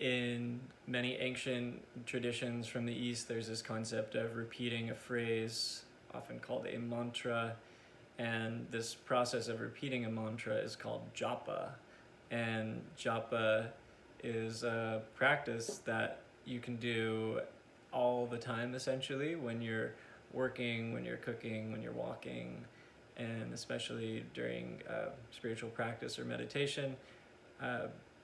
in many ancient traditions from the East, there's this concept of repeating a phrase, often called a mantra, and this process of repeating a mantra is called japa. And japa is a practice that you can do all the time, essentially, when you're working, when you're cooking, when you're walking, and especially during spiritual practice or meditation.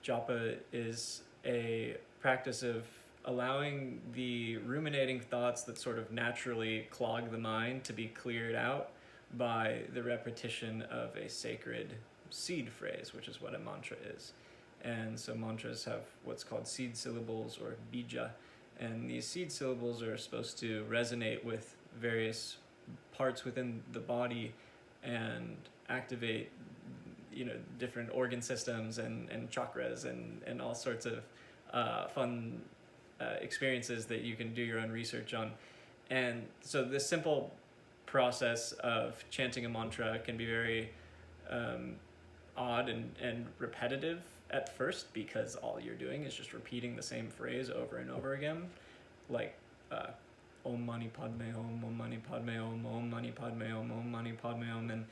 Japa is a practice of allowing the ruminating thoughts that sort of naturally clog the mind to be cleared out by the repetition of a sacred seed phrase, which is what a mantra is. And so mantras have what's called seed syllables, or bija, and these seed syllables are supposed to resonate with various parts within the body and activate, different organ systems and chakras and all sorts of fun experiences that you can do your own research on. And so this simple process of chanting a mantra can be very odd and repetitive at first, because all you're doing is just repeating the same phrase over and over again, like Om Mani Padme Om, Om Mani Padme Om, Om Mani Padme Om, Om Mani Padme Om. And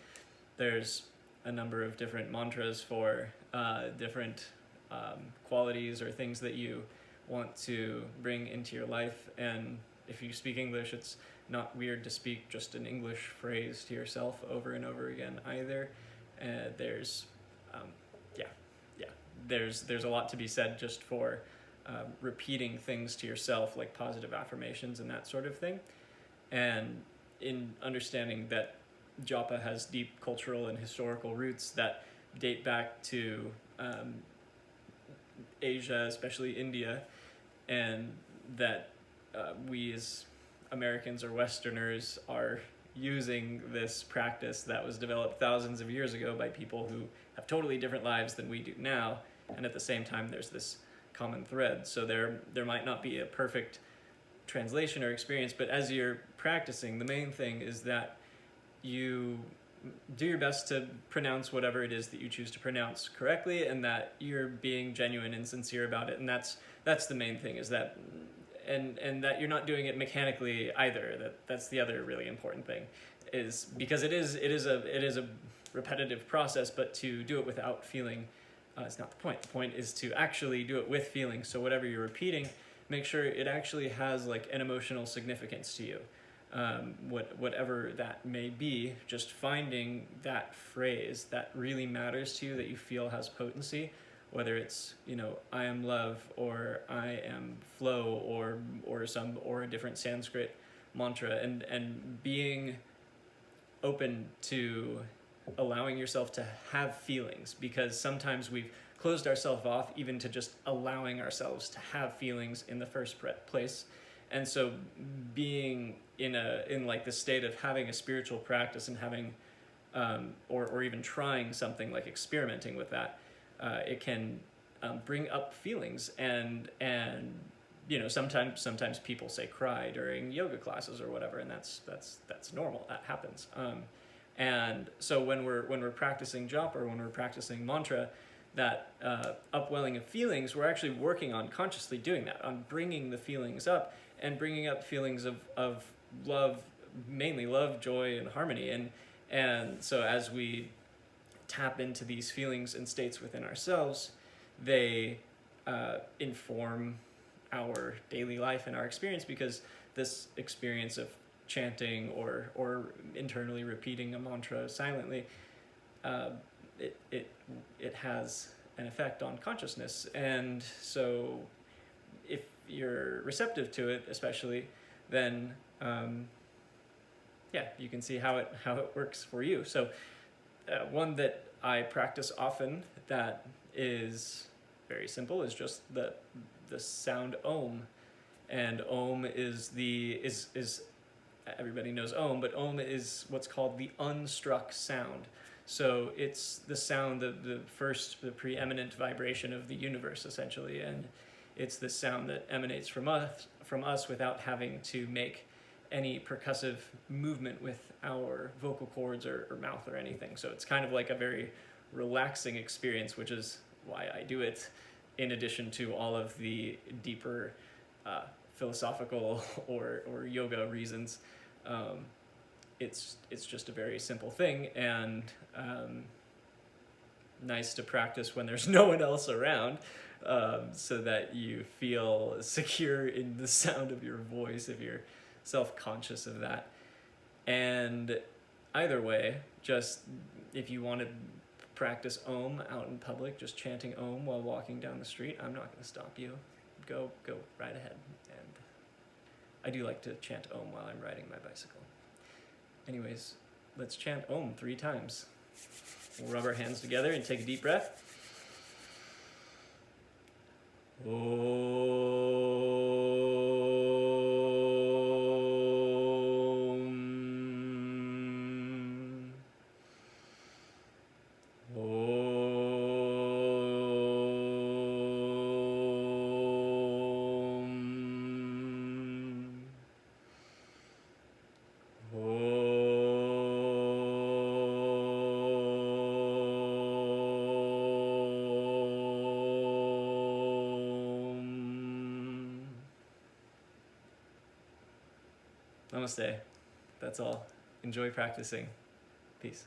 there's a number of different mantras for different qualities or things that you want to bring into your life. And if you speak English, it's not weird to speak just an English phrase to yourself over and over again either. There's a lot to be said just for repeating things to yourself, like positive affirmations and that sort of thing. And in understanding that japa has deep cultural and historical roots that date back to Asia, especially India, and that we as Americans or Westerners are using this practice that was developed thousands of years ago by people who have totally different lives than we do now, and at the same time there's this common thread. So there might not be a perfect translation or experience, but as you're practicing, the main thing is that you do your best to pronounce whatever it is that you choose to pronounce correctly, and that you're being genuine and sincere about it. And that's the main thing, is that and that you're not doing it mechanically either. That's the other really important thing, is because it is a repetitive process, but to do it without feeling is not the point. The point is to actually do it with feeling. So whatever you're repeating, make sure it actually has like an emotional significance to you. Whatever that may be, just finding that phrase that really matters to you, that you feel has potency, whether it's, I am love, or I am flow, or a different Sanskrit mantra, and being open to allowing yourself to have feelings, because sometimes we've closed ourselves off even to just allowing ourselves to have feelings in the first place. And so being in like the state of having a spiritual practice and having or even trying something, like experimenting with that, it can bring up feelings, and sometimes people say cry during yoga classes or whatever, and that's normal. That happens. And so when we're practicing japa, or when we're practicing mantra, that upwelling of feelings, we're actually working on consciously doing that, on bringing the feelings up, and bringing up feelings of love, mainly love, joy, and harmony. And so as we tap into these feelings and states within ourselves, they inform our daily life and our experience, because this experience of chanting or internally repeating a mantra silently, it has an effect on consciousness. And so if you're receptive to it, especially, then you can see how it works for you. So one that I practice often that is very simple is just the sound Om. And Om is everybody knows Om, but Om is what's called the unstruck sound. So it's the sound, the preeminent vibration of the universe, essentially, and it's the sound that emanates from us without having to make any percussive movement with our vocal cords or mouth or anything. So it's kind of like a very relaxing experience, which is why I do it in addition to all of the deeper philosophical or yoga reasons. It's just a very simple thing, and nice to practice when there's no one else around, so that you feel secure in the sound of your voice, if you're self-conscious of that. And either way, just if you want to practice Om out in public, just chanting Om while walking down the street, I'm not going to stop you. Go right ahead. And I do like to chant Om while I'm riding my bicycle. Anyways, let's chant Om 3 times. We'll rub our hands together and take a deep breath. Namaste. That's all. Enjoy practicing. Peace.